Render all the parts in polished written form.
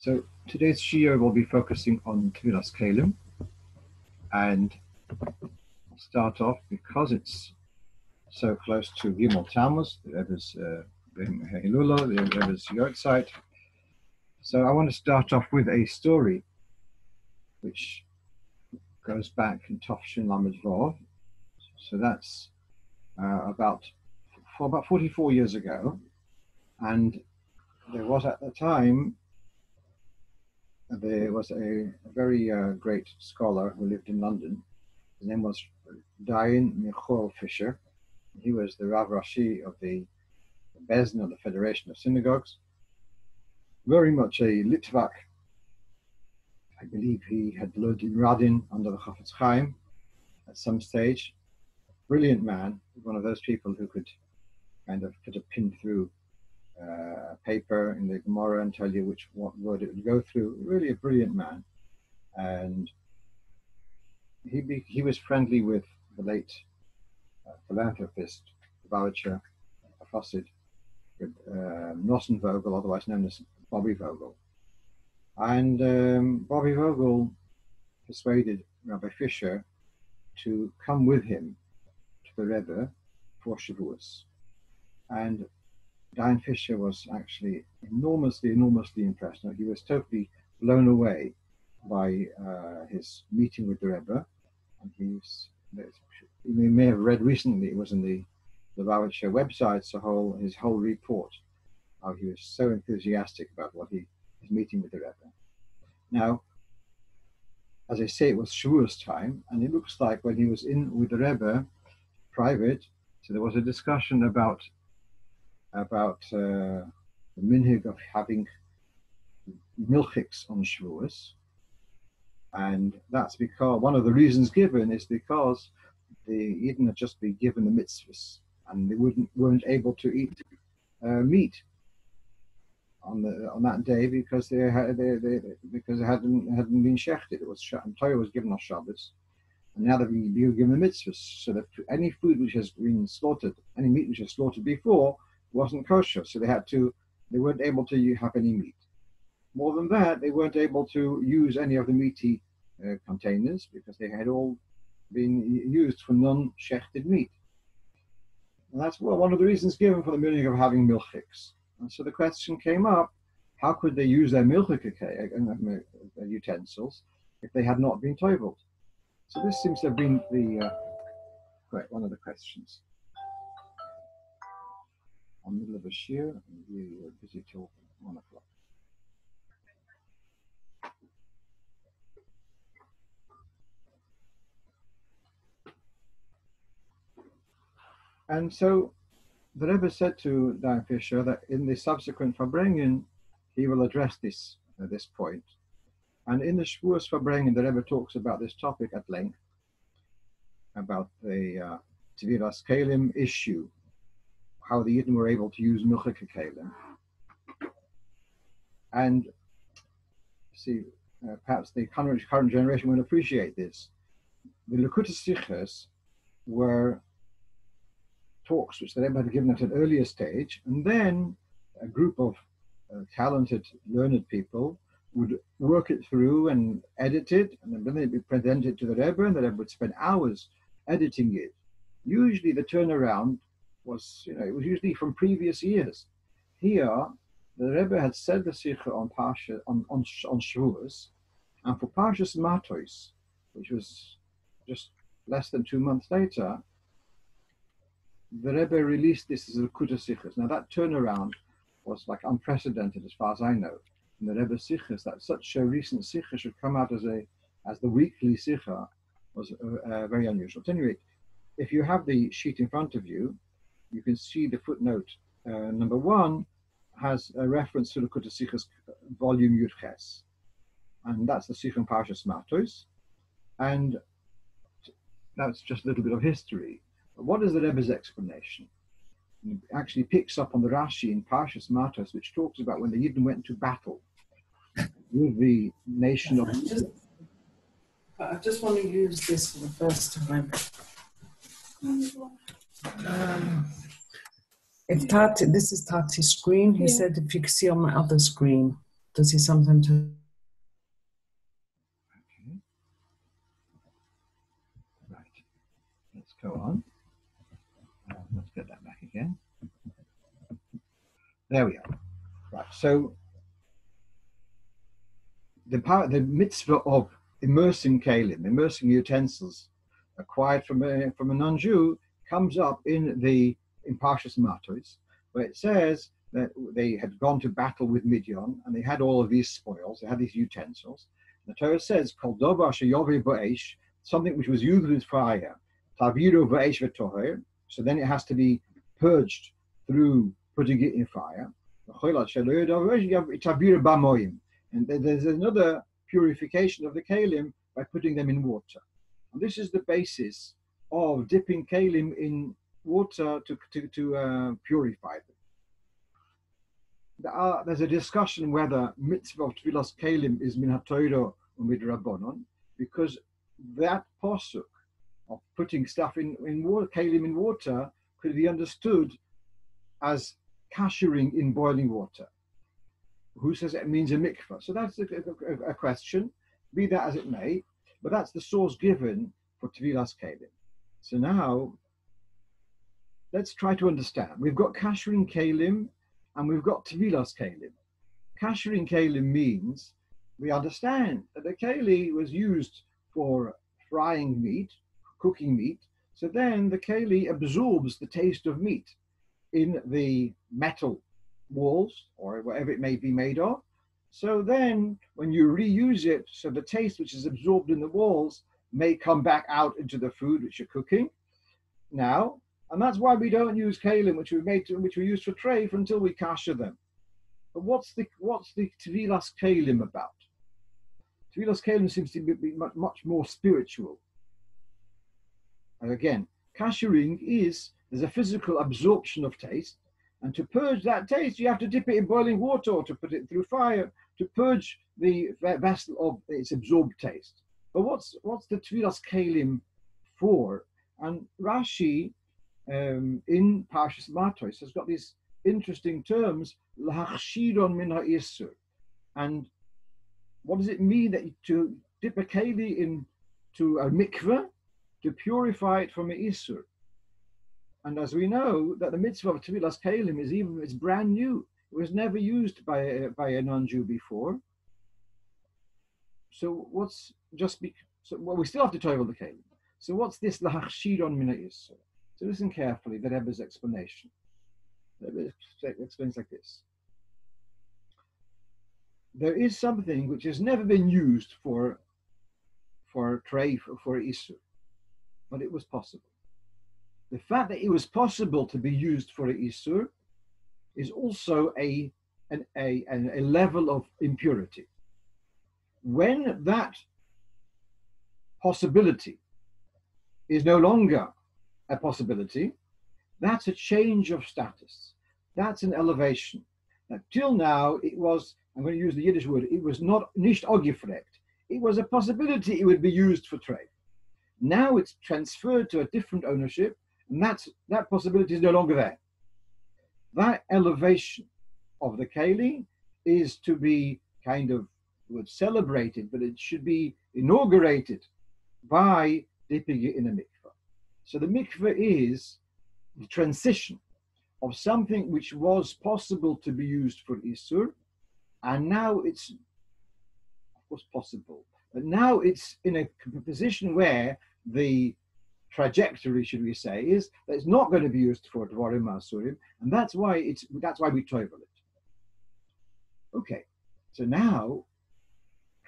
So today's shiur will be focusing on Tbilas Kelim, and I'll start off because it's so close to Gimel Tammuz, the Rebbe's Hilula, the Rebbe's Yortzeit. So I want to start off with a story which goes back in Tofshin Lamed Vov. So that's about 44 years ago, and there was at the time there was a very great scholar who lived in London. His name was Dayan Michal Fisher. He was the Rav Rashi of the Bezdin of the Federation of Synagogues. Very much a Litvak. I believe he had learned in Radin under the Chafetz Chaim at some stage. Brilliant man, one of those people who could kind of put a pin through a paper in the Gemara and tell you what word it would go through. Really a brilliant man. And he was friendly with the late philanthropist, voucher, a Chassid, Nosson Vogel, otherwise known as Bobby Vogel. And Bobby Vogel persuaded Rabbi Fisher to come with him to the Rebbe for Shavuos. And Dayan Fisher was actually enormously impressed. Now, he was totally blown away by his meeting with the Rebbe. And you may have read recently, it was in the Lubavitcher website, his whole report, how he was so enthusiastic about his meeting with the Rebbe. Now, as I say, it was Shavuos time, and it looks like when he was in with the Rebbe, private, so there was a discussion about the minhag of having milchiks on Shavuos, and that's because one of the reasons given is because the Eden had just been given the mitzvahs, and they weren't able to eat meat on that day because they hadn't been shechted. Torah was given on Shabbos, and now they've been given the mitzvahs, so that any food which has been slaughtered, any meat which was slaughtered before, wasn't kosher, so they weren't able to have any meat. More than that, they weren't able to use any of the meaty containers because they had all been used for non-shechted meat. And that's one of the reasons given for the meaning of having milchiks. And so the question came up, how could they use their milchik utensils if they had not been toiveled? So this seems to have been one of the questions. I'm in the middle of a shiur, and we were busy till 1 o'clock. And so the Rebbe said to Dayan Fisher that in the subsequent Farbrengen, he will address this point. And in the Shavuos Farbrengen, the Rebbe talks about this topic at length, about the Tbilas Kelim issue, how the Yidden were able to use milchik kelim. And perhaps the current generation won't appreciate this. The Likkutei Sichos were talks which the Rebbe had given at an earlier stage, and then a group of talented, learned people would work it through and edit it, and then they'd be presented to the Rebbe, and the Rebbe would spend hours editing it. Usually the turnaround was, it was usually from previous years. Here, the Rebbe had said the Sikha on Shavuos, and for Parshas Matos, which was just less than 2 months later, the Rebbe released this as a Likkutei Sichos. Now that turnaround was like unprecedented as far as I know. In the Rebbe Sichos, that such a recent Sikha should come out as the weekly Sikha was very unusual. At any rate, if you have the sheet in front of you, you can see the footnote number 1 has a reference to the Likkutei Sichos volume Yud Ches, and that's the Sikha in Parshas Matos, and that's just a little bit of history. But what is the Rebbe's explanation? It actually picks up on the Rashi in Parshas Matos, which talks about when the Yidden went to battle with the nation of. I just want to use this for the first time. If Tati, this is Tati's screen. He said if you can see on my other screen. does he sometimes have? Okay. Right. Let's go on. Let's get that back again. There we are. Right. So the mitzvah of immersing kelim, immersing utensils acquired from a non-Jew, comes up in Parshas Matos, where it says that they had gone to battle with Midian and they had all of these spoils, they had these utensils. The Torah says, Kol davar sheyovi ba'esh, something which was used with fire, taviru ba'esh v'toher, so then it has to be purged through putting it in fire. And there's another purification of the kelim by putting them in water. And this is the basis of dipping kelim in water to purify them. There's a discussion whether mitzvah of tvilas kelim is min haTorah or midrabanan, because that posuk of putting stuff in water, kelim in water, could be understood as kashering in boiling water. Who says it means a mikvah? So that's a question, be that as it may, but that's the source given for tvilas kelim. So now, let's try to understand. We've got kashering kelim and we've got tvilas kelim. Kashering kelim means we understand that the keli was used for frying meat, cooking meat, so then the keli absorbs the taste of meat in the metal walls or whatever it may be made of. So then when you reuse it, so the taste which is absorbed in the walls may come back out into the food which you're cooking now. And that's why we don't use kelim which we use for treif until we kasher them. But what's the tvilas kelim about? Tvilas kelim seems to be much more spiritual. And again, kashering there's a physical absorption of taste, and to purge that taste, you have to dip it in boiling water or to put it through fire to purge the vessel of its absorbed taste. But what's the tvilas kelim for? And Rashi in Parshas Matos has got these interesting terms, lahachshiron min ha'isur. And what does it mean that to dip a keli into a mikveh to purify it from an isur? And as we know, that the mitzvah of tvilas kelim it's brand new. It was never used by a non-Jew before. So we still have to toivel the kelim. So what's this lahachshiron min ha'isur? So listen carefully, the Rebbe's explanation. The Rebbe explains like this. There is something which has never been used for treif or for isur, but it was possible. The fact that it was possible to be used for a isur is also a level of impurity. When that possibility is no longer a possibility, that's a change of status. That's an elevation. Now, till now, it was, I'm going to use the Yiddish word, it was nicht angefragt. It was a possibility it would be used for trade. Now it's transferred to a different ownership, and that possibility is no longer there. That elevation of the keli is to be kind of celebrated, but it should be inaugurated by dipping it in a mikveh. So the mikveh is the transition of something which was possible to be used for isur, and now it's, of course, possible, but now it's in a position where the trajectory, should we say, is that it's not going to be used for dvarim asurim, and that's why we toivel it. Okay, so now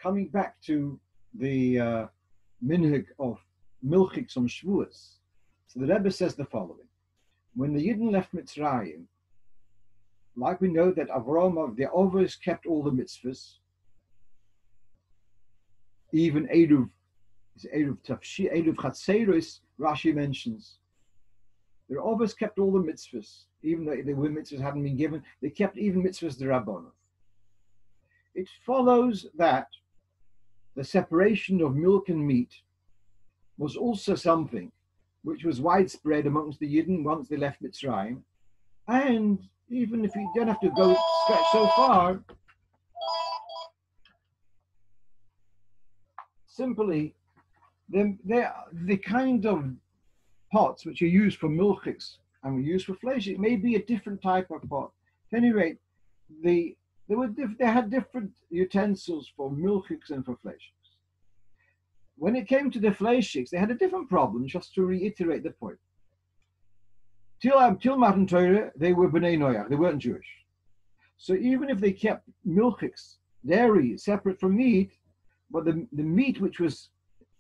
coming back to the minhag of milchiks on Shavuos. So the Rebbe says the following: when the Yidden left Mitzrayim, like we know that Avraham, the Ovos kept all the mitzvahs, even Eruv Chatzeros, Rashi mentions. The Ovos kept all the mitzvahs, even though the mitzvahs hadn't been given, they kept even mitzvahs d'Rabbanan. It follows that the separation of milk and meat was also something which was widespread amongst the Yidden once they left Mitzrayim. And even if you don't have to go stretch so far, simply they're the kind of pots which are used for milchiks and were used for flesh. It may be a different type of pot. At any rate, they had different utensils for milchiks and for flesh. When it came to the fleishiks, they had a different problem, just to reiterate the point. Till Matan Torah, they were B'nai Noach, they weren't Jewish. So even if they kept milchiks, dairy, separate from meat, but the meat which was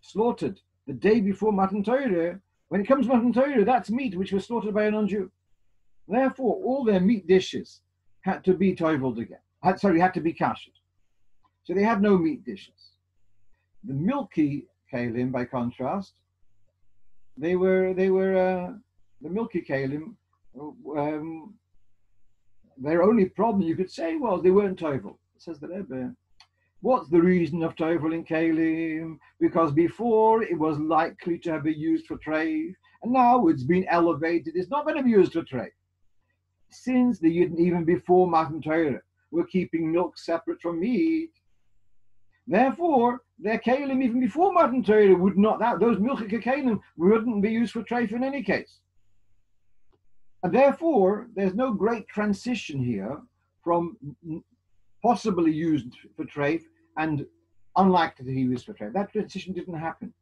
slaughtered the day before Matan Torah, when it comes to Matan Torah, that's meat which was slaughtered by a non-Jew. Therefore, all their meat dishes had to be toivled again. Had to be kashed. So they had no meat dishes. The milky kelim, by contrast, they were the milky kelim. Their only problem, you could say, was they weren't tovel. It says the Rebbe. What's the reason of toveling kelim? Because before it was likely to have been used for treif, and now it's been elevated. It's not going to be used for treif. Since the Yidden, even before Matan Torah, were keeping milk separate from meat, therefore their kelim even before Matan Torah would not, those milchik kelim wouldn't be used for treif in any case. And therefore there's no great transition here from possibly used for treif and unlikely to be used for treif. That transition didn't happen.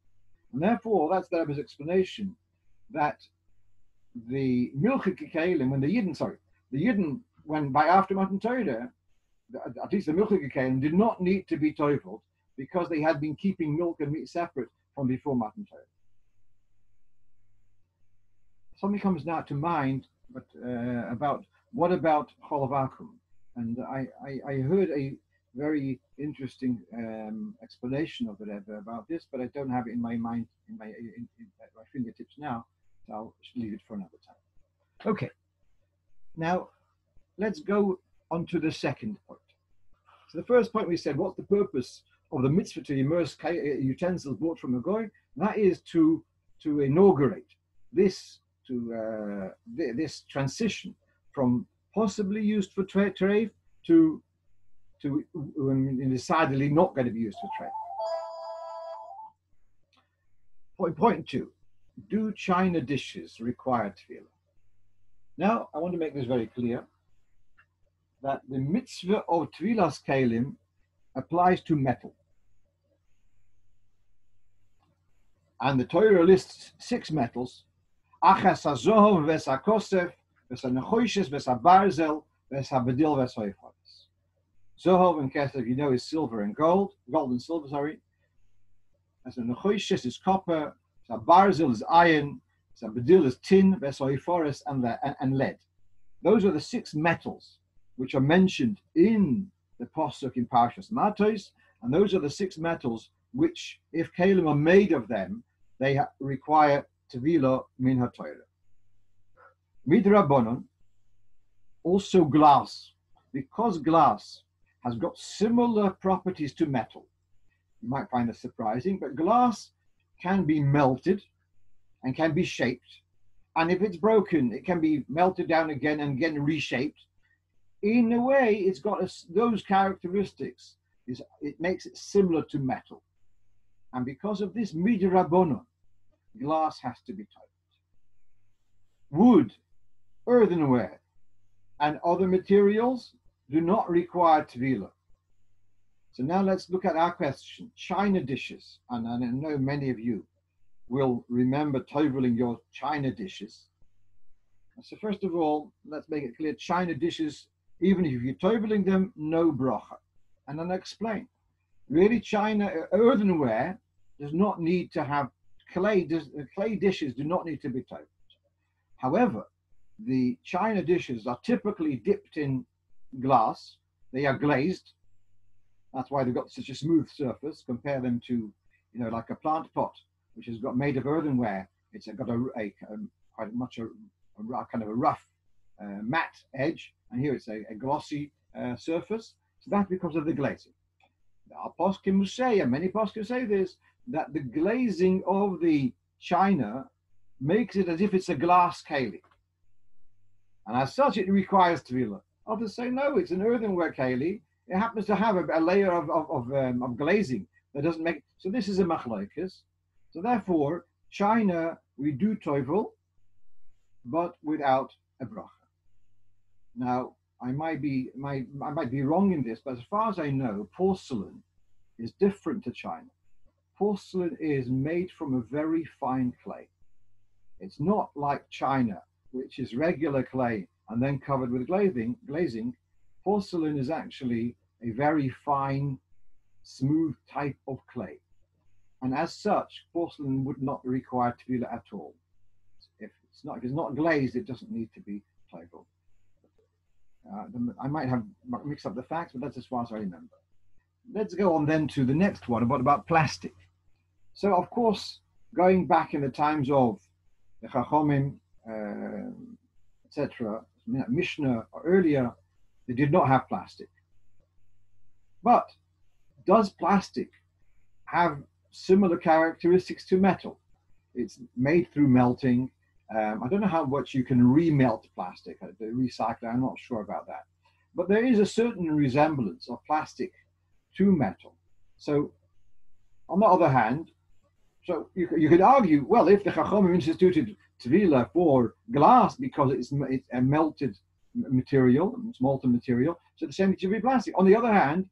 And therefore that's the Rebbe's explanation that the milchik kelim, when the Yidden, when by after Matan Torah, at least the milchik kelim did not need to be toiveled because they had been keeping milk and meat separate from before Matan Torah. Something comes now to mind, but about what about Cholovakum? And I heard a very interesting explanation of the Rebbe about this, but I don't have it in my mind, in my fingertips now, so I'll leave it for another time. Okay, now let's go on to the second point. So the first point we said, what's the purpose of the mitzvah to immerse utensils bought from a goy? That is to inaugurate this this transition from possibly used for treif to decidedly not going to be used for treif. Point 2, do china dishes require tefillah? Now, I want to make this very clear that the mitzvah of tevilas kelim applies to metal. And the Torah lists 6 metals: achas hazohov ves hakosef, ves hanechoishes, ves habarzel, ves habedil, ves haifadis. Zohov and kesef, you know, is silver and gold and silver, sorry. Ves hanechoishes is copper, ves habarzel is iron, ves habedil is tin, ves haifadis and lead. Those are the 6 metals which are mentioned in the Pasuk in Parshas Matos, and those are the 6 metals which, if kelim are made of them, they require tevilah min haTorah. Midrabanon, also glass, because glass has got similar properties to metal. You might find this surprising, but glass can be melted and can be shaped, and if it's broken, it can be melted down again and again reshaped. In a way, it's got those characteristics. It makes it similar to metal. And because of this midrabanon, glass has to be toiveled. Wood, earthenware, and other materials do not require tevilah. So now let's look at our question. China dishes, and I know many of you will remember toveling your china dishes. So first of all, let's make it clear, china dishes, even if you're toveling them, no bracha. And then I'll explain. Really, china, earthenware does not need to have clay dishes do not need to be toveled. However, the china dishes are typically dipped in glass. They are glazed. That's why they've got such a smooth surface. Compare them to, like a plant pot, which has got made of earthenware. It's got quite much a kind of a rough matte edge, and here it's a glossy surface. So that's because of the glazing. Our poskim will say, and many poskim say this, that the glazing of the china makes it as if it's a glass keli. And as such, it requires tevilah. Others say, no, it's an earthenware keli. It happens to have a layer of glazing, That doesn't make, so this is a machlokes. So therefore, China, we do toivel, but without a bracha. Now, I might be wrong in this, but as far as I know, porcelain is different to China. Porcelain is made from a very fine clay. It's not like China, which is regular clay and then covered with glazing. Porcelain is actually a very fine, smooth type of clay. And as such, porcelain would not require tefillah at all. If it's not glazed, it doesn't need to be toivel. I might have mixed up the facts, but that's as far as I remember. Let's go on then to the next one. What about plastic? So, of course, going back in the times of the Chachomim, etc., Mishnah or earlier, they did not have plastic. But does plastic have similar characteristics to metal? It's made through melting. I don't know how much you can remelt plastic, the recycler, I'm not sure about that. But there is a certain resemblance of plastic to metal. So, on the other hand, so you could argue, well, if the Chachomim instituted Tevila for glass because it's a melted material, it's molten material, so the same should be plastic. On the other hand,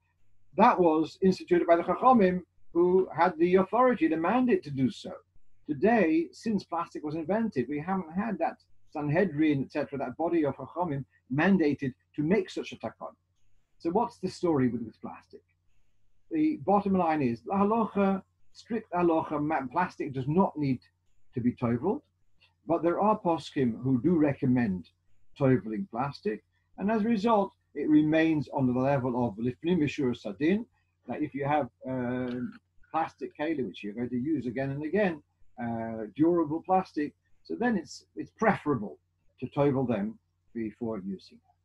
that was instituted by the Chachomim who had the authority, the mandate to do so. Today, since plastic was invented, we haven't had that Sanhedrin, etc., that body of Chachamim mandated to make such a takon. So what's the story with plastic? The bottom line is, la halacha, strict halacha, plastic does not need to be toiveled, but there are poskim who do recommend toiveling plastic, and as a result, it remains on the level of lifnim mishur sadin, that if you have plastic keli, which you're going to use again and again, durable plastic, so then it's preferable to toivel them before using them.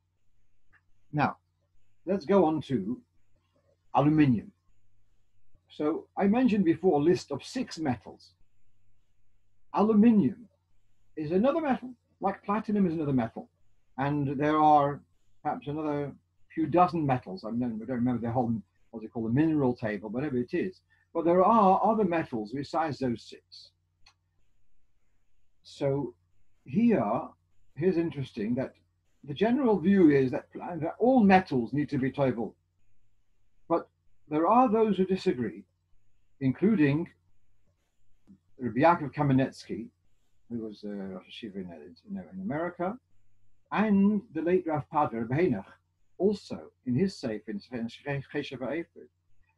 Now, let's go on to aluminium. So I mentioned before a list of 6 metals. Aluminium is another metal, like platinum is another metal, and there are perhaps another few dozen metals. I don't remember the whole, what's it called, the mineral table, whatever it is. But there are other metals besides those 6. So here's interesting that the general view is that all metals need to be toivel. But there are those who disagree, including Rabbi Yaakov Kamenetsky, who was Rosh Hashiva in America, and the late Rav Padre, Rabbi Heinach, also in his Sefer, in Cheshav Ha'efed.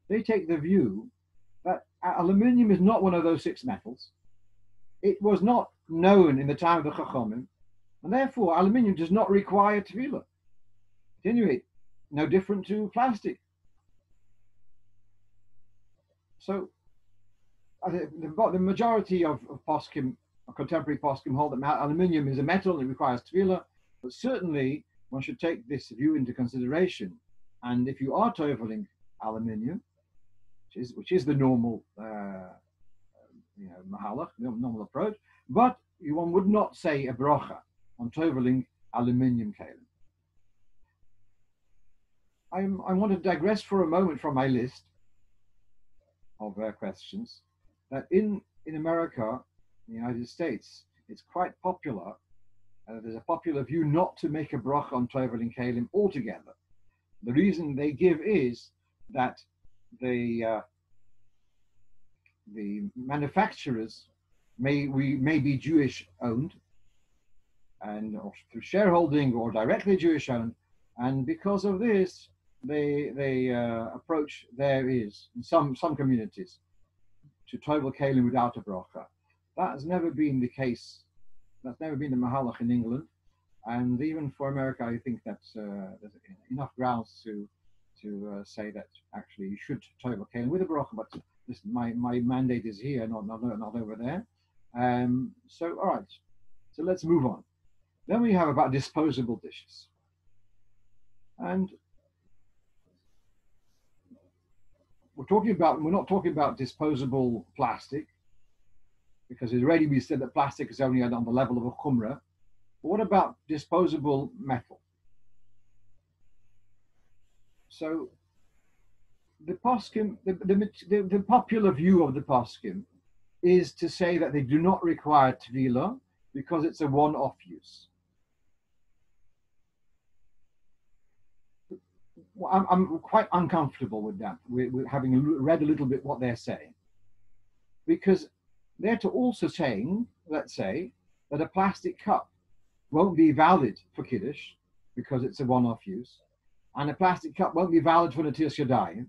They take the view that aluminium is not one of those 6 metals. It was not known in the time of the Chachomim, and therefore aluminium does not require tefillah. At any rate, no different to plastic. So the majority of poskim, contemporary poskim, hold that aluminium is a metal and it requires tefillah, but certainly one should take this view into consideration. And if you are toiveling aluminium, which is the normal mahalach, normal approach, but one would not say a bracha on toiveling aluminium kelim. I want to digress for a moment from my list of questions. That in America, in the United States, it's quite popular. There's a popular view not to make a bracha on toiveling kelim altogether. The reason they give is that the manufacturers may be Jewish owned, and or through shareholding or directly Jewish owned, and because of this, they approach there is in some communities to toivel kelim without a bracha. That has never been the case. That's never been the mahalach in England, and even for America, I think that's there's enough grounds to say that actually you should toivel kelim with a bracha, but this, my mandate is here, not over there. So all right, so let's move on. Then we have about disposable dishes, and we're not talking about disposable plastic, because it's already been said that plastic is only on the level of a chumrah. But what about disposable metal? So the poskim, the popular view of the poskim is to say that they do not require tefillah because it's a one-off use. I'm quite uncomfortable with that, with having read a little bit what they're saying, because they're also saying, let's say, that a plastic cup won't be valid for Kiddush because it's a one-off use, and a plastic cup won't be valid for Netilas Yadayim,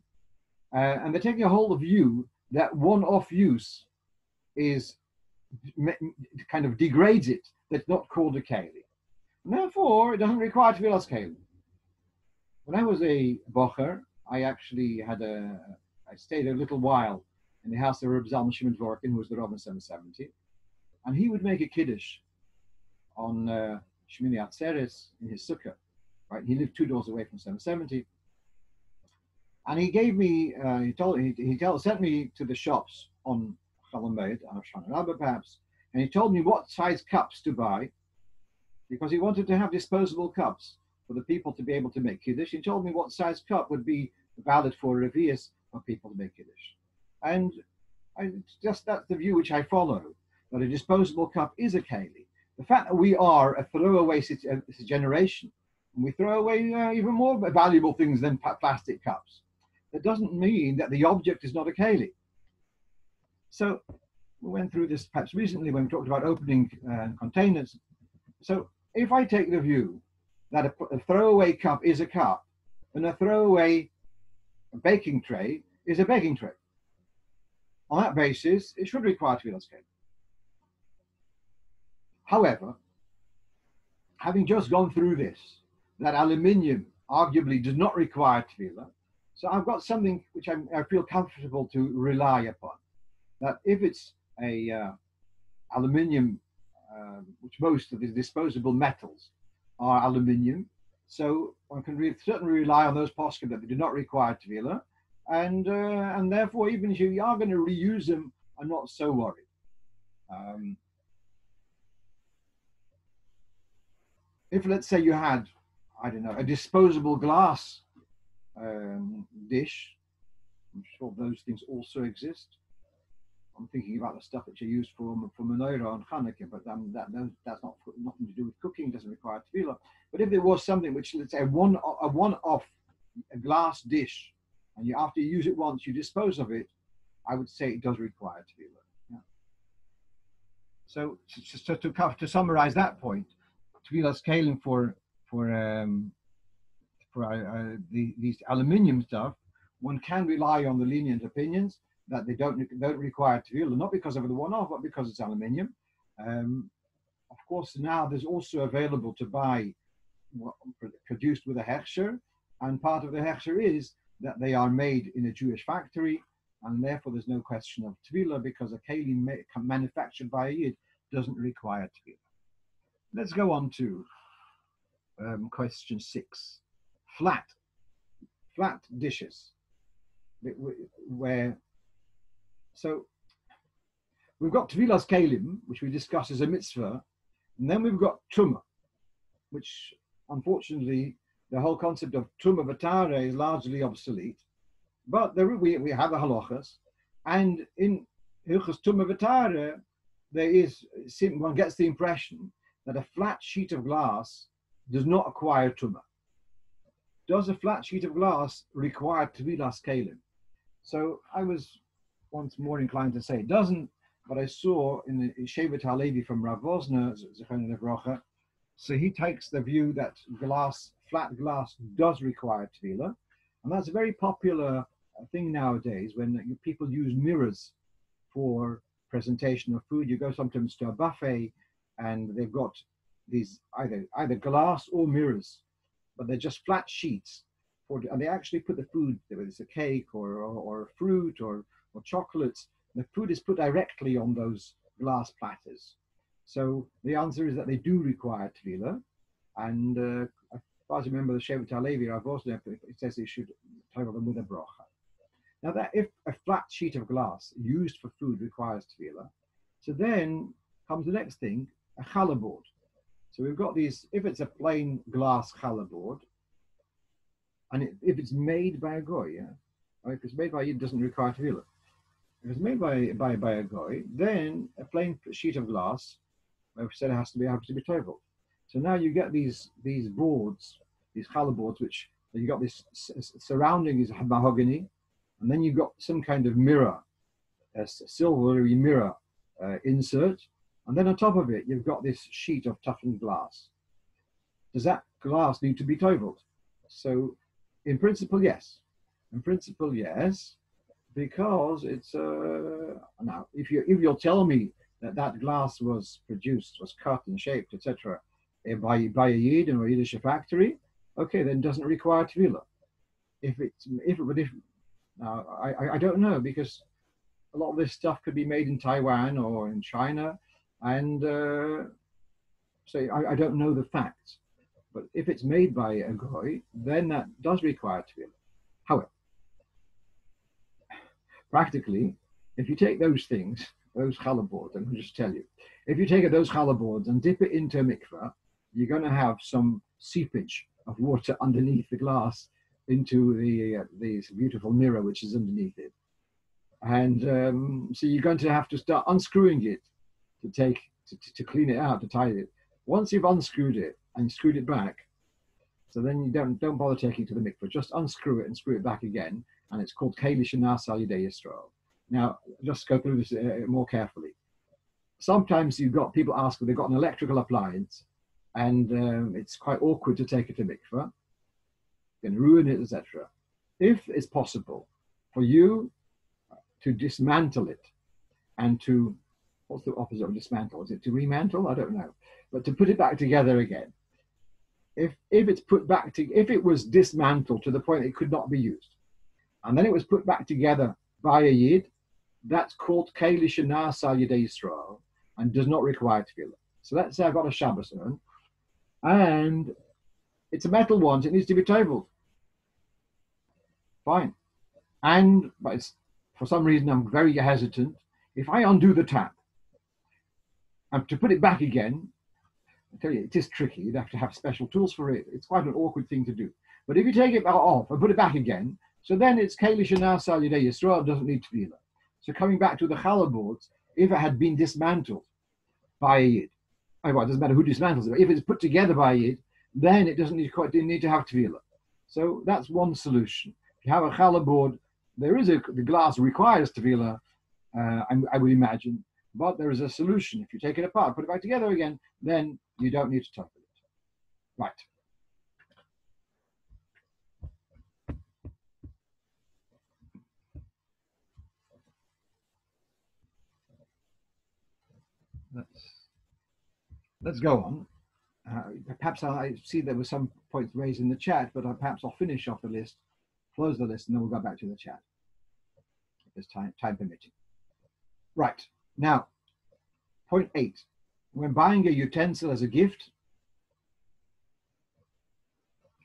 and they're taking a whole view that one-off use is kind of degrades it, that's not called a keli. And therefore, it doesn't require to be as keli. When I was a bocher, I actually I stayed a little while in the house of Reb Zalman Shimon Dvorkin, who was the Rav in 770, and he would make a kiddush on Shmini Atzeres in his sukkah. Right, he lived 2 doors away from 770, and he gave me, sent me to the shops on Chol Hamoed, on Shana Rabbah perhaps, and he told me what size cups to buy, because he wanted to have disposable cups for the people to be able to make Kiddush. He told me what size cup would be valid for Revius for people to make Kiddush. And that's the view which I follow, that a disposable cup is a keli. The fact that we are a throwaway generation, and we throw away even more valuable things than plastic cups, that doesn't mean that the object is not a keli. So we went through this perhaps recently when we talked about opening containers. So if I take the view that a throwaway cup is a cup, and a throwaway baking tray is a baking tray, on that basis, it should require Tefillas keli. However, having just gone through this, that aluminium arguably does not require Tefillah, so I've got something which I feel comfortable to rely upon. That if it's a aluminium, which most of the disposable metals are aluminium, so one can certainly rely on those poskim that they do not require Tefillah, and therefore, even if you are going to reuse them, I'm not so worried. If, let's say, you had, I don't know, a disposable glass dish, I'm sure those things also exist. I'm thinking about the stuff which are used for menorah and Hanukkah, but that's not nothing to do with cooking, doesn't require tefillah. But if there was something which, let's say, a one-off glass dish, and after you use it once, you dispose of it, I would say it does require tefillah. Yeah. So to summarize that point, tefillas kelim for these aluminium stuff, one can rely on the lenient opinions that they don't require tefillah, not because of the one-off, but because it's aluminium. Of course, now there's also available to buy produced with a hechsher, and part of the hechsher is that they are made in a Jewish factory, and therefore there's no question of tefillah because a kelim manufactured by a Yid doesn't require tefillah. Let's go on to question 6. Flat dishes. So we've got tevilas kelim, which we discussed as a mitzvah, and then we've got tumah, which unfortunately the whole concept of tumah v'tare is largely obsolete. But we have a halachas, and in hilchos tumah v'tare one gets the impression that a flat sheet of glass does not acquire tumah. Does a flat sheet of glass require tevilas kelim? So I was once more inclined to say it doesn't, but I saw in the Shevet HaLevi from Rav Vosner, Zechron Levrocha, so he takes the view that flat glass does require tefillah, and that's a very popular thing nowadays when people use mirrors for presentation of food. You go sometimes to a buffet and they've got these either glass or mirrors, but they're just flat sheets, and they actually put the food, whether it's a cake or fruit or chocolates, the food is put directly on those glass platters. So the answer is that they do require tefillah, and as far as I remember, the Shevet HaLevi, Rav Vosner, it says they should cover them with a bracha. Now that if a flat sheet of glass used for food requires tefillah, so then comes the next thing, a challah board. So we've got these, if it's a plain glass challah board, and if it's made by a goy, Right? If it's made by Yid, it doesn't require Tefillah. If it's made by a Goy, then a plain sheet of glass, like I said, has to be toveled. So now you get these boards, these challah boards, which you got this surrounding is mahogany, and then you've got some kind of mirror, a silvery mirror insert, and then on top of it you've got this sheet of toughened glass. Does that glass need to be toveled? So, in principle, yes. In principle, yes, because it's now if you'll tell me that glass was produced, was cut and shaped, etc., by a Yid in a Yiddish factory, okay, then it doesn't require Tefillah. Now I don't know, because a lot of this stuff could be made in Taiwan or in China, and so I don't know the facts. But if it's made by a Goy, then that does require Tefillah. However, practically, if you take those things, those challah boards, I'm going to just tell you, if you take those challah boards and dip it into a mikveh, you're going to have some seepage of water underneath the glass into this beautiful mirror which is underneath it. And so you're going to have to start unscrewing it to clean it out, to tie it. Once you've unscrewed it and screwed it back, so then you don't bother taking it to the mikveh, just unscrew it and screw it back again, and it's called keli shenasa al yedei Yisrael. Now, just go through this more carefully. Sometimes you've got people ask if they've got an electrical appliance, and it's quite awkward to take it to mikveh, going to ruin it, etc. If it's possible for you to dismantle it and to, what's the opposite of dismantle? Is it to remantle? I don't know. But to put it back together again. If it's put back to, if it was dismantled to the point it could not be used, and then it was put back together by a Yid, that's called keli shenasa al yedei Yisrael and does not require tefillah. So let's say I've got a Shabbos urn, and it's a metal one, so it needs to be toveled. Fine. But it's, for some reason I'm very hesitant. If I undo the tap and to put it back again, I tell you, it is tricky. You'd have to have special tools for it. It's quite an awkward thing to do. But if you take it off and put it back again, so then it's keli shenasa al yedei Yisrael, doesn't need tefillah. So coming back to the challah boards, if it had been dismantled by a Yid, well, it doesn't matter who dismantles it, but if it's put together by a Yid, then it doesn't need to have tefillah. So that's one solution. If you have a challah board, the glass requires tefillah, I would imagine, but there is a solution. If you take it apart, put it back together again, then you don't need to tovel it. Right. Let's go on. Perhaps I see there were some points raised in the chat, but perhaps I'll finish off the list, close the list, and then we'll go back to the chat. If there's time permitting. Right. Now, point 8. When buying a utensil as a gift,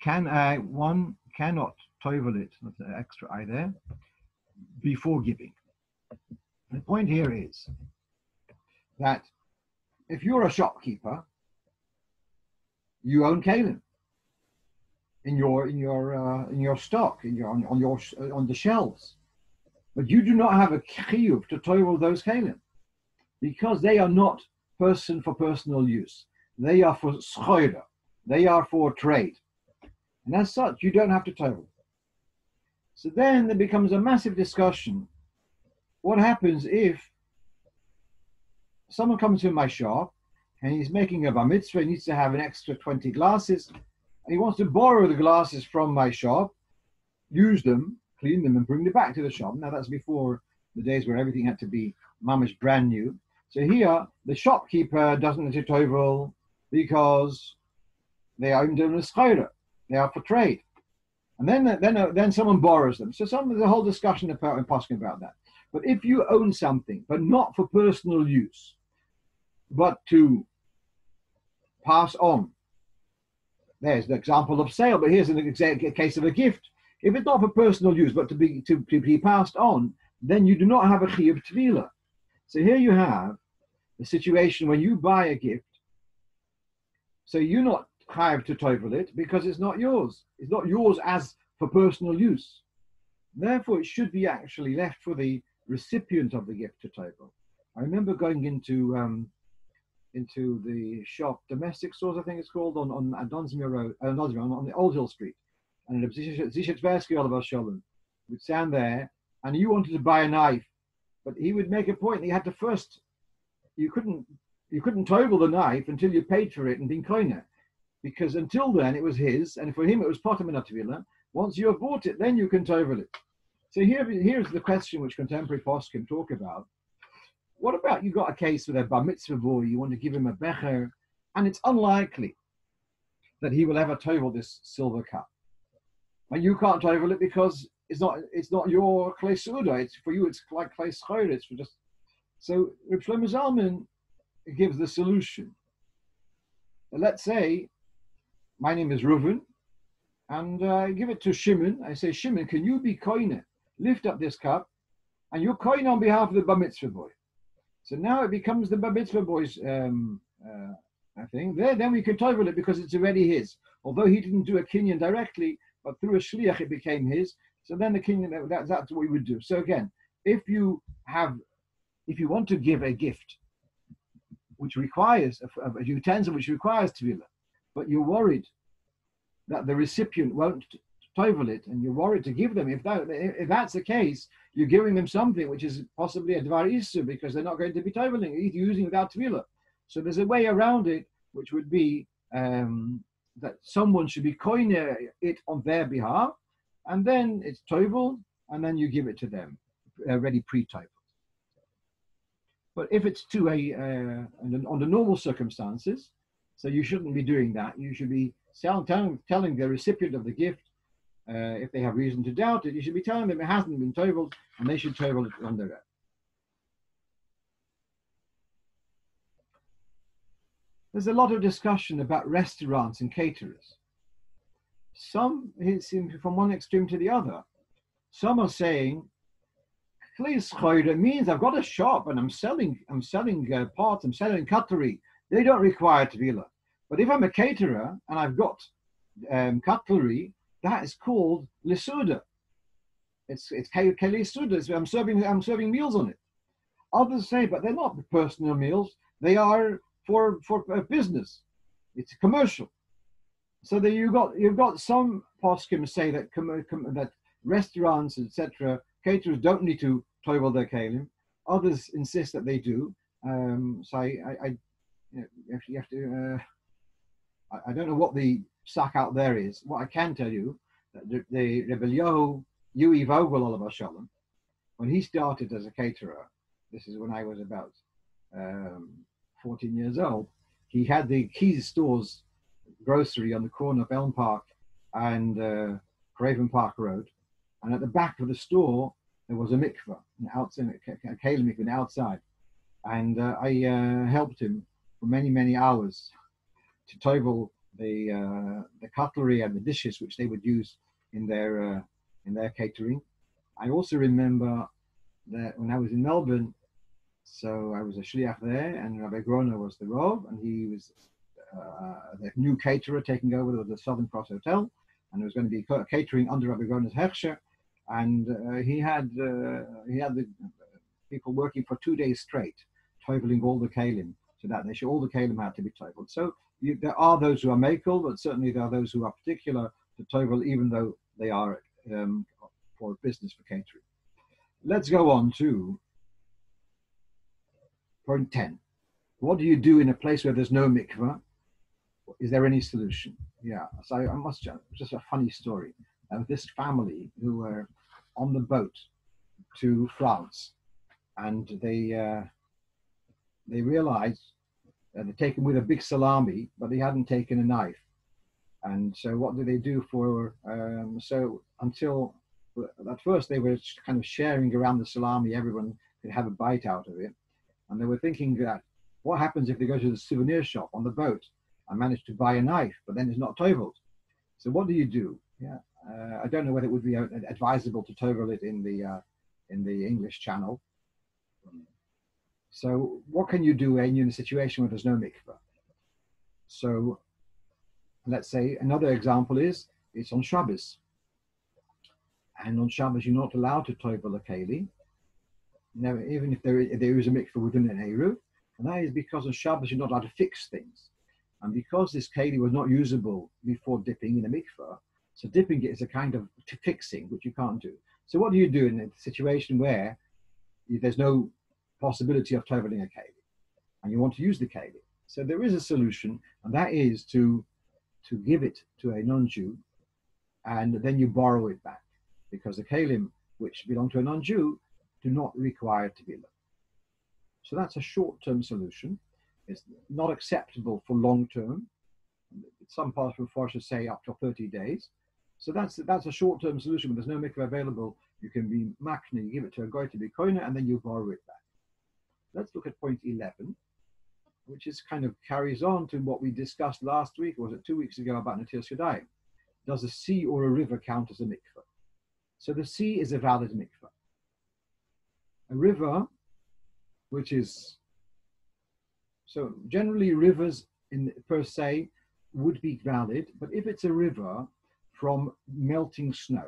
one cannot tovel it, that's an extra I there, before giving. The point here is that if you're a shopkeeper, you own kלים in your stock, on the shelves, but you do not have a chiyuv to tovel those kלים because they are not for personal use. They are for schoira. They are for trade, and as such, you don't have to tovel. So then there becomes a massive discussion. What happens if someone comes to my shop and he's making a bar mitzvah, he needs to have an extra 20 glasses, and he wants to borrow the glasses from my shop, use them, clean them, and bring them back to the shop. Now that's before the days where everything had to be mamish brand new. So here, the shopkeeper doesn't need to tovel because they are in doing a schoira. They are for trade. And then someone borrows them. So there's a whole discussion about that. But if you own something, but not for personal use, but to pass on, there's the example of sale, but here's a case of a gift. If it's not for personal use, but to be passed on, then you do not have a chiyuv tefillah. So here you have the situation when you buy a gift, so you're not chayav to tovel it because it's not yours. It's not yours as for personal use. Therefore, it should be actually left for the recipient of the gift to tovel. I remember going into the shop, Domestic Stores, I think it's called, on Donsmere Road, on the Old Hill Street, and Zishetzversky Oliver Sholem would stand there, and you wanted to buy a knife, but he would make a point that you had to first, you couldn't tovel the knife until you paid for it and been koine, because until then it was his, and for him it was potem and atvila. Once you have bought it, then you can tovel it. So here's the question which contemporary poskim talk about. What about you got a case with a bar mitzvah boy, you want to give him a becher, and it's unlikely that he will ever tovel this silver cup. And you can't tovel it because it's not your klei suda. It's for you. It's like klei schor. It's for just. So Reb Shlomo Zalman gives the solution. Let's say my name is Reuven, and I give it to Shimon. I say, Shimon, can you be koine? Lift up this cup, and you're koine on behalf of the bar mitzvah boy. So now it becomes the bar mitzvah boy's thing. Then we can tovel it because it's already his. Although he didn't do a kinyan directly, but through a shliach it became his. So then the kinyan, that's what we would do. So again, if you want to give a gift which requires a utensil which requires tevilah, but you're worried that the recipient won't tovel it, and you're worried to give them, if that's the case, you're giving them something which is possibly a dvar isu, because they're not going to be toveling, using without tevilah. So there's a way around it, which would be that someone should be koine it on their behalf, and then it's tovel, and then you give it to them, already pre-toveled. But if it's to under normal circumstances, so you shouldn't be doing that. You should be telling the recipient of the gift, if they have reason to doubt it, you should be telling them it hasn't been toveled, and they should tovel it on their own. There's a lot of discussion about restaurants and caterers. Some seem from one extreme to the other. Some are saying, it means I've got a shop and I'm selling parts, I'm selling cutlery. They don't require tevilah. But if I'm a caterer and I've got cutlery, that is called lisuda. It's keli suda. I'm serving meals on it. Others say, but they're not personal meals. They are for business. It's commercial. So that you've got some poskim say that that restaurants, etc., caterers don't need to tovel their kelim. Others insist that they do. So I don't know what the suck out there is. What I can tell you, that the Rebbe Yui Vogel Oliver Sholem, when he started as a caterer, this is when I was about 14 years old, he had the Keys Stores grocery on the corner of Elm Park and Craven Park Road. And at the back of the store, there was a mikveh, a kelim mikveh outside. And I helped him for many, many hours to tovel the cutlery and the dishes which they would use in their catering. I also remember that when I was in Melbourne, so I was a shliach there, and Rabbi Groner was the Rov, and he was the new caterer taking over the Southern Cross Hotel, and there was going to be catering under Rabbi Groner's hechsher, and he had the people working for 2 days straight, toveling all the kelim, so that all the kelim had to be toveled. So there are those who are makel, but certainly there are those who are particular to tovel, even though they are for business, for catering. Let's go on to point 10. What do you do in a place where there's no mikveh? Is there any solution? Yeah, so I must just a funny story of this family who were on the boat to France, and they realized they'd taken with a big salami, but they hadn't taken a knife. And so what did they do so until at first they were kind of sharing around the salami, everyone could have a bite out of it. And they were thinking that, what happens if they go to the souvenir shop on the boat and manage to buy a knife, but then it's not toveled? So what do you do? Yeah, I don't know whether it would be advisable to tovel it in the English Channel. So what can you do when you're in a situation where there's no mikveh? So let's say another example is it's on Shabbos, And on Shabbos, you're not allowed to tovel a keli, even if there is a mikveh within an eruv. And that is because on Shabbos, you're not allowed to fix things. And because this keli was not usable before dipping in a mikveh, so dipping it is a kind of fixing, which you can't do. So what do you do in a situation where there's no possibility of toveling a keli, and you want to use the keli? So there is a solution, and that is to give it to a non-Jew, and then you borrow it back, because the kelim which belong to a non-Jew do not require tevilah. So that's a short-term solution. It's not acceptable for long-term. Some parts of Farshah say up to 30 days. So that's a short-term solution. When there's no mikveh available, you can be makni, you give it to a goy to be koina, and then you borrow it back. Let's look at point 11, which is kind of carries on to what we discussed last week, or was it 2 weeks ago, about Netilas Yadayim. Does a sea or a river count as a mikveh? So the sea is a valid mikveh. A river, which is, so generally rivers per se would be valid, but if it's a river from melting snow,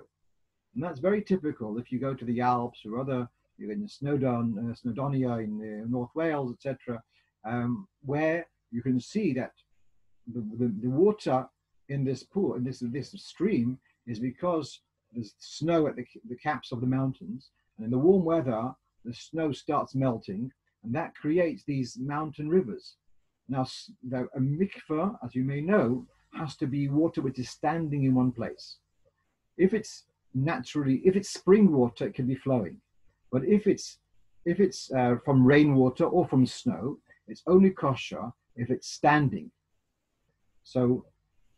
and that's very typical if you go to the Alps or other, you're in Snowdonia in North Wales, etc., where you can see that the water in this pool, in this stream, is because there's snow at the caps of the mountains, and in the warm weather, the snow starts melting, and that creates these mountain rivers. Now, a mikveh, as you may know, has to be water which is standing in one place. If it's spring water, it can be flowing. But if it's from rainwater or from snow, it's only kosher if it's standing. So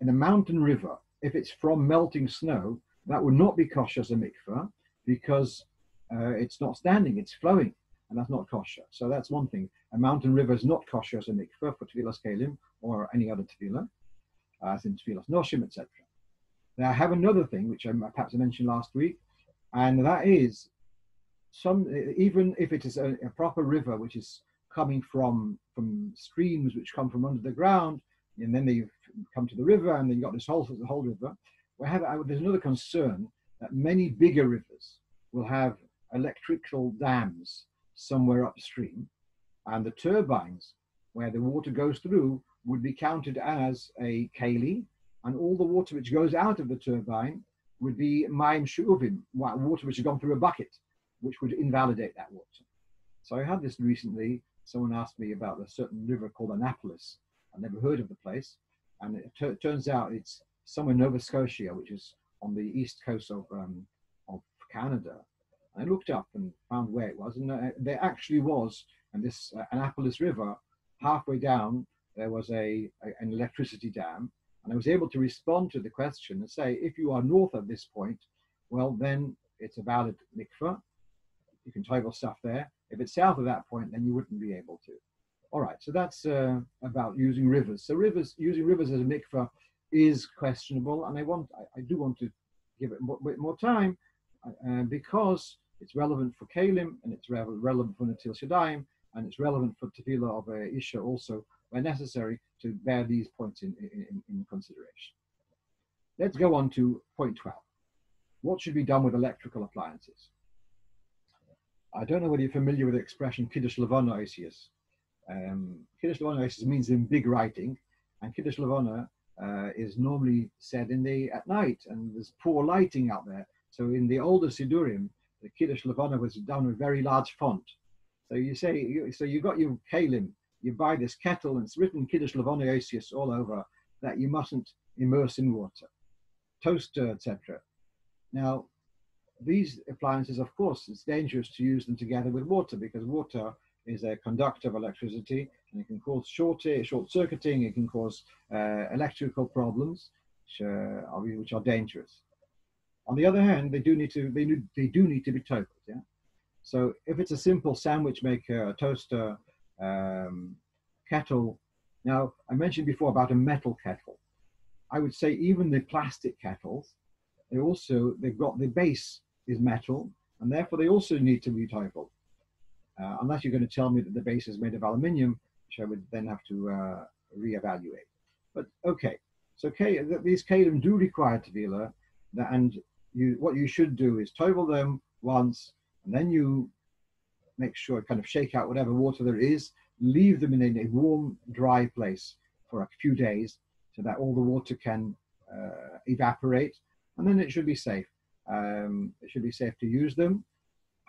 in a mountain river, if it's from melting snow, that would not be kosher as a mikveh, because it's not standing, it's flowing, and that's not kosher. So that's one thing. A mountain river is not kosher as a mikveh for tevilas kelim or any other tevilah, as in tevilas noshim, etc. Now I have another thing, which I perhaps mentioned last week, and that is even if it is a proper river which is coming from streams which come from under the ground, and then they come to the river, and then you got this whole river. There's another concern that many bigger rivers will have electrical dams somewhere upstream, and the turbines where the water goes through would be counted as a keli, and all the water which goes out of the turbine would be mayim she'uvim, water which has gone through a bucket, which would invalidate that water. So I had this recently. Someone asked me about a certain river called Annapolis. I never heard of the place, and it turns out it's somewhere in Nova Scotia, which is on the east coast of Canada. I looked up and found where it was, and there actually was, and this Annapolis River, halfway down, there was an electricity dam, and I was able to respond to the question and say, if you are north of this point, well, then it's a valid mikveh. You can tovel stuff there. If it's south of that point, then you wouldn't be able to. All right, so that's about using rivers. So using rivers as a mikveh is questionable, and I do want to give it a bit more time because it's relevant for kelim, and it's relevant for Netilas Yadayim, and it's relevant for tevilah of a isha also, where necessary, to bear these points in consideration. Let's go on to point 12. What should be done with electrical appliances? I don't know whether you're familiar with the expression Kiddush Levana Oisius. Kiddush Levana Oisius means in big writing, and Kiddush Levana is normally said at night, and there's poor lighting out there. So in the older Sidurim, the Kiddush Levana was done with very large font. So you got your kelim, you buy this kettle, and it's written Kiddush Levana Oisius all over, that you mustn't immerse in water, toaster, etc. Now, these appliances, of course, it's dangerous to use them together with water, because water is a conductor of electricity, and it can cause short-circuiting, it can cause electrical problems, which are dangerous. On the other hand, they do need to be totaled. Yeah. So if it's a simple sandwich maker, a toaster, kettle. Now, I mentioned before about a metal kettle. I would say even the plastic kettles, they've got the base is metal, and therefore they also need to be totaled. Unless you're going to tell me that the base is made of aluminium, which I would then have to reevaluate. But okay, so these kelim do require tevilah, and what you should do is tovel them once, and then you make sure, kind of shake out whatever water there is, leave them in a warm, dry place for a few days so that all the water can evaporate, and then it should be safe. It should be safe to use them.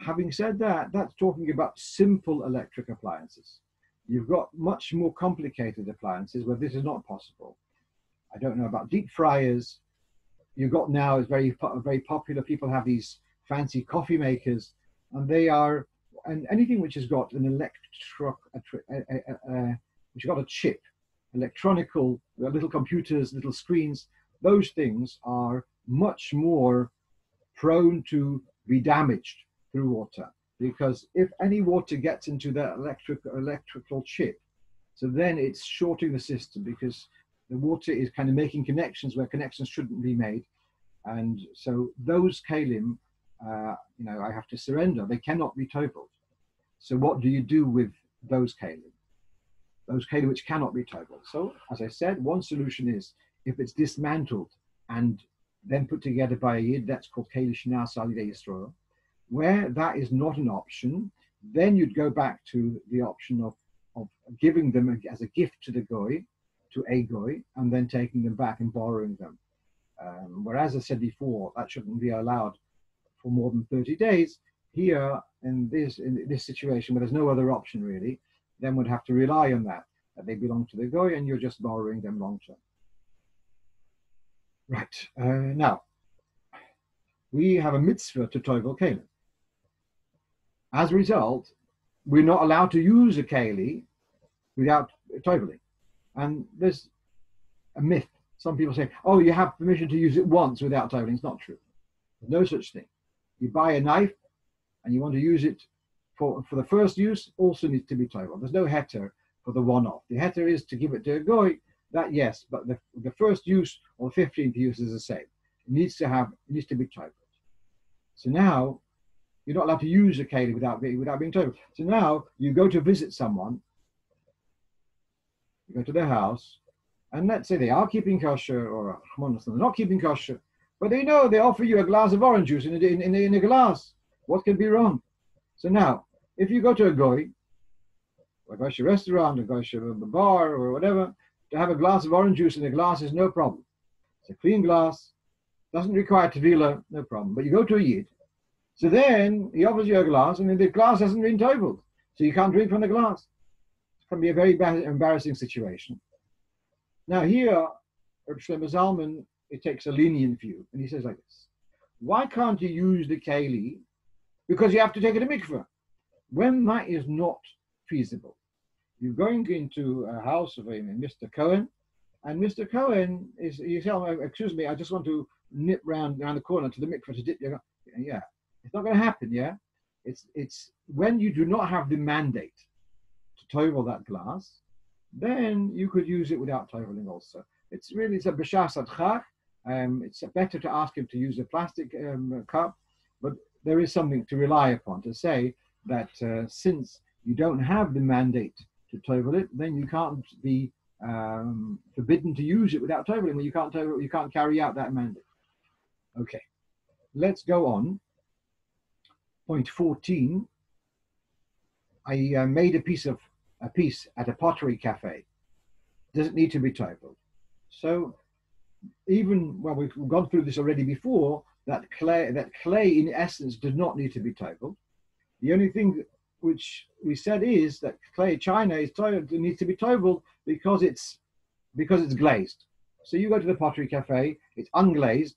Having said that, that's talking about simple electric appliances. You've got much more complicated appliances where this is not possible. I don't know about deep fryers. You've got now, it's very popular. People have these fancy coffee makers, and they are, and anything which has got an which has got a chip, electronical, little computers, little screens, those things are much more prone to be damaged through water, because if any water gets into that electrical chip, so then it's shorting the system, because the water is kind of making connections where connections shouldn't be made. And so those kalim, I have to surrender. They cannot be toveled. So what do you do with those kalim? Those kalim which cannot be toveled. So, as I said, one solution is, if it's dismantled and then put together by a yid, that's called keli shnas al yidei Yisrael. Where that is not an option, then you'd go back to the option of giving them as a gift to the goy, to a goy, and then taking them back and borrowing them. Whereas, I said before, that shouldn't be allowed for more than 30 days. Here, in this situation where there's no other option really, then would have to rely on that they belong to the goy and you're just borrowing them long term. Right, now, we have a mitzvah to tovel kelim. As a result, we're not allowed to use a keli without toveling. And there's a myth. Some people say, oh, you have permission to use it once without toveling. It's not true. There's no such thing. You buy a knife and you want to use it for the first use, also needs to be toveled. There's no heter for the one-off. The heter is to give it to a goy, that yes, but the first use or 15th use is the same. It needs to be toveled. So now, you're not allowed to use a keli without being toveled. So now, you go to visit someone, you go to their house, and let's say they are keeping kosher, or they're not keeping kosher, but they offer you a glass of orange juice in a glass. What can be wrong? So now, if you go to a goy, or a kosher restaurant, a kosher bar, or whatever, to have a glass of orange juice in a glass is no problem. It's a clean glass, doesn't require tevila, no problem. But you go to a yid, so then he offers you a glass, and then the glass hasn't been toveled, so you can't drink from the glass. It can be a very embarrassing situation. Now here, Reb Shlomo Zalman, it takes a lenient view, and he says like this: why can't you use the keli? Because you have to take it to mikveh. When that is not feasible, you're going into a house of Mr. Cohen, and Mr. Cohen you tell him, excuse me, I just want to nip round the corner to the mikveh to dip your, yeah. It's not going to happen, yeah? It's when you do not have the mandate to tovel that glass, then you could use it without toveling also. It's a b'shas adchach. It's better to ask him to use a plastic cup, but there is something to rely upon to say that since you don't have the mandate to tovel it, then you can't be forbidden to use it without toveling. When you can't carry out that mandate. Okay, let's go on. Point 14. I made a piece at a pottery cafe. Does it need to be toveled? So even we've gone through this already before, that clay in essence does not need to be toveled. The only thing which we said is that clay china needs to be toveled because it's glazed. So you go to the pottery cafe, it's unglazed,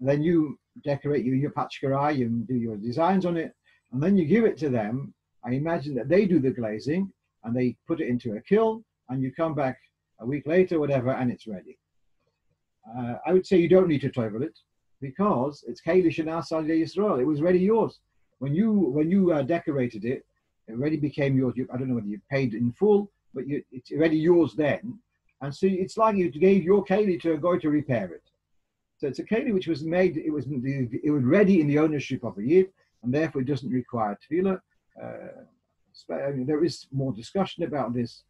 then you decorate your pachkara, you do your designs on it, and then you give it to them. I imagine that they do the glazing and they put it into a kiln, and you come back a week later, whatever, and it's ready. I would say you don't need to tovel it because it's keli shnas al yidei Yisrael. It was already yours when you decorated it. It already became yours. I don't know whether you paid in full, but it's already yours then. And so it's like you gave your keli to a guy to repair it. So it's a keli which was made. It was ready in the ownership of a yid, and therefore it doesn't require tefillah. There is more discussion about this.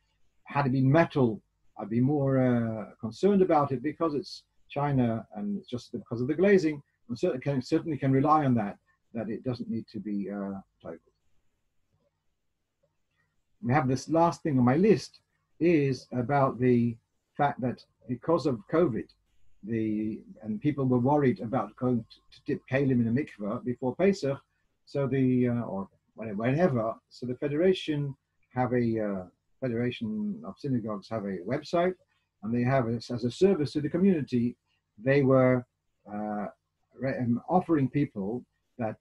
Had it been metal, I'd be more concerned about it because it's China and it's just because of the glazing. and certainly can rely on that it doesn't need to be toiveled. We have this last thing on my list is about the fact that because of COVID, and people were worried about going to dip Kalim in a mikveh before Pesach, so or whenever, so the Federation of Synagogues have a website, and they have as a service to the community, they were offering people that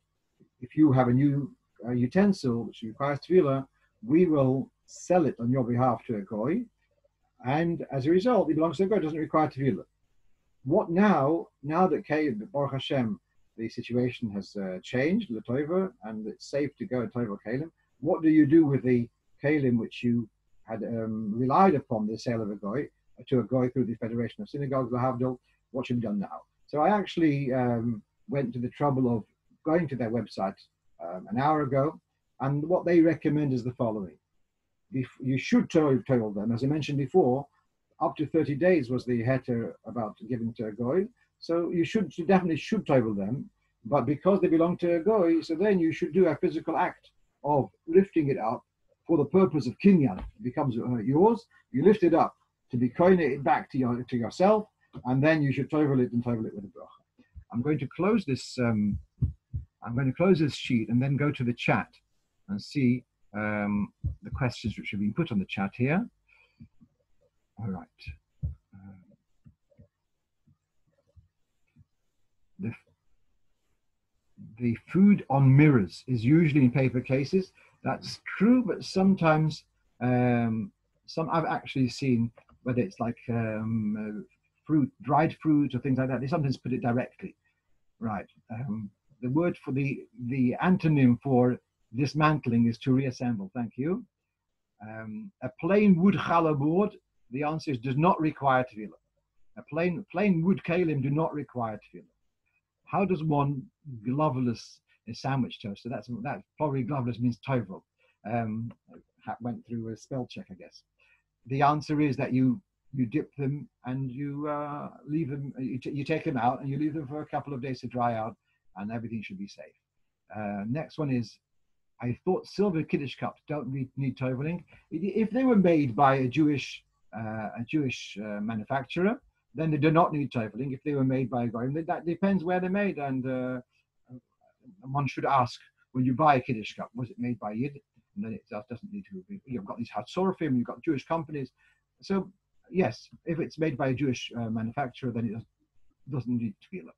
if you have a new utensil which requires tefillah, we will sell it on your behalf to a goy, and as a result, it belongs to a goy, it doesn't require tefillah. What now that Baruch Hashem, the situation has changed, l'toiva, and it's safe to go and toivel kalim, what do you do with the kalim which you had relied upon the sale of a goy to a goy through the Federation of Synagogues, Lahavdil? What should be done now? So I actually went to the trouble of going to their website an hour ago, and what they recommend is the following. You should toivel them, as I mentioned before. Up to 30 days was the heter about giving to a goy. So you definitely should toivel them, but because they belong to a goy, so then you should do a physical act of lifting it up for the purpose of kinyan. It becomes yours. You lift it up to be koine it back to yourself, and then you should toivel it and toivel it with a bracha. I'm going to close this. I'm going to close this sheet and then go to the chat and see the questions which have been put on the chat here. All right. The food on mirrors is usually in paper cases. That's true, but sometimes some I've actually seen, whether it's like fruit, dried fruit or things like that, they sometimes put it directly. Right. The word for the antonym for dismantling is to reassemble. Thank you. A plain wood challah board, the answer is does not require tefillah. A plain wood kalim do not require tefillah. How does one gloveless sandwich toast? So that probably gloveless means tovel. Went through a spell check, I guess. The answer is that you dip them and you leave them. You take them out and you leave them for a couple of days to dry out, and everything should be safe. Next one is, I thought silver Kiddush cups don't need toveling. If they were made by a Jewish manufacturer, then they do not need toveling. If they were made by a goy, that depends where they're made, and one should ask when you buy a Kiddush cup, was it made by Yid? And then it doesn't need to be. You've got these Hatzorfim, you've got Jewish companies. So yes, if it's made by a Jewish manufacturer, then it doesn't need tefillah.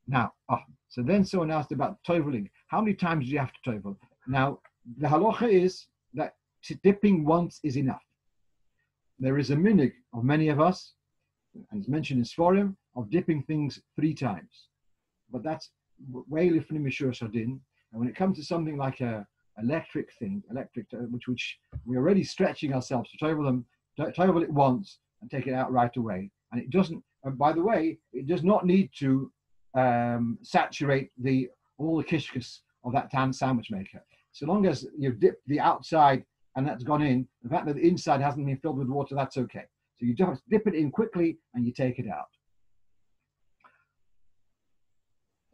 Now, so then someone asked about toveling. How many times do you have to tovel? Now, the halacha is that dipping once is enough. There is a minhag of many of us, and it's mentioned in Sforim, of dipping things 3 times. But that's way lifnim mishur shadin. And when it comes to something like a electric, which we're already stretching ourselves to tovel it once and take it out right away. And it doesn't, by the way, it does not need to saturate all the kishkas of that tan sandwich maker. So long as you've dipped the outside and that's gone in, the fact that the inside hasn't been filled with water, that's okay. So you just dip it in quickly and you take it out.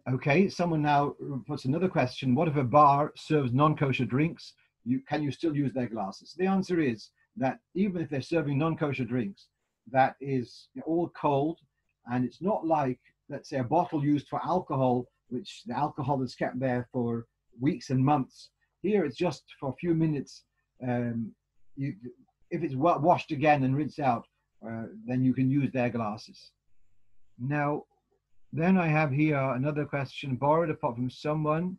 Okay, someone now puts another question. What if a bar serves non-kosher drinks? Can you still use their glasses? The answer is that even if they're serving non-kosher drinks, that is all cold, and it's not like, let's say, a bottle used for alcohol, which the alcohol is kept there for weeks and months. Here it's just for a few minutes. If it's washed again and rinsed out, then you can use their glasses. Now, then I have here another question, borrowed a pot from someone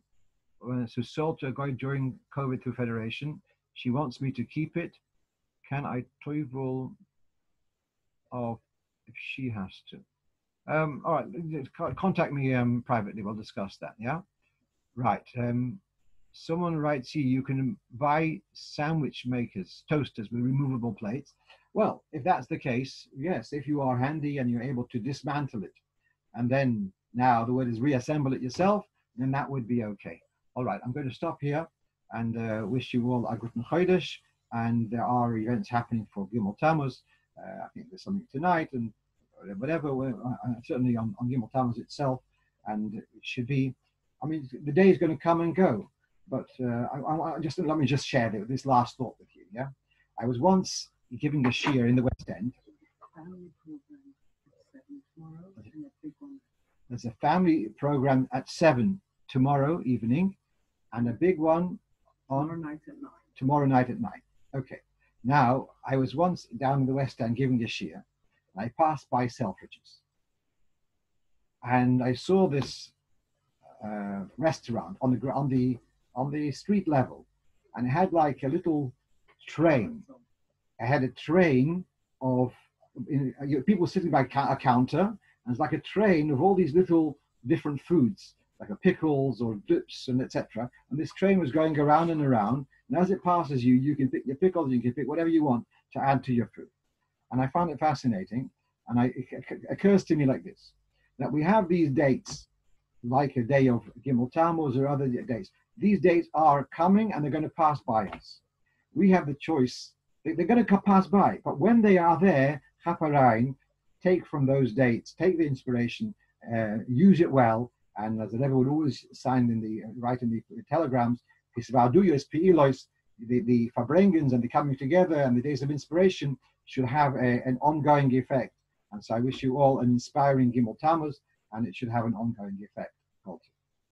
who sold to a guy during COVID through Federation. She wants me to keep it. Can I toivel of if she has to? All right, contact me privately. We'll discuss that. Yeah, right. Someone writes here, you can buy sandwich makers, toasters with removable plates. Well, if that's the case, yes, if you are handy and you're able to dismantle it, and then now the word is reassemble it yourself, then that would be okay. All right, I'm going to stop here and wish you all a guten chodesh. And there are events happening for Gimel Tammuz. I think there's something tonight, and whatever, certainly on Gimel Tammuz itself, and it should be, I mean, the day is going to come and go, but let me just share this last thought with you, yeah? I was once giving a shiur in the West End. There's a family program at 7 tomorrow evening, and a big one on tomorrow night at 9. Okay. Now, I was once down in the West End giving a shiur, and I passed by Selfridges, and I saw this restaurant on the street level, and it had like a little train. I had a train of people sitting by a counter, and it's like a train of all these little different foods, like pickles or dips and etc. And this train was going around and around, and as it passes you, you can pick your pickles, you can pick whatever you want to add to your food. And I found it fascinating, and it occurs to me like this, that we have these dates, like a day of Gimel Tammuz or other days. These dates are coming, and they're going to pass by us. We have the choice. They're going to pass by, but when they are there, Chaparain, take from those dates, take the inspiration, use it well, and as the Rebbe would always write in the telegrams, he said, the Farbrengens and the coming together and the days of inspiration should have an ongoing effect. And so I wish you all an inspiring Gimel Tammuz, and it should have an ongoing effect.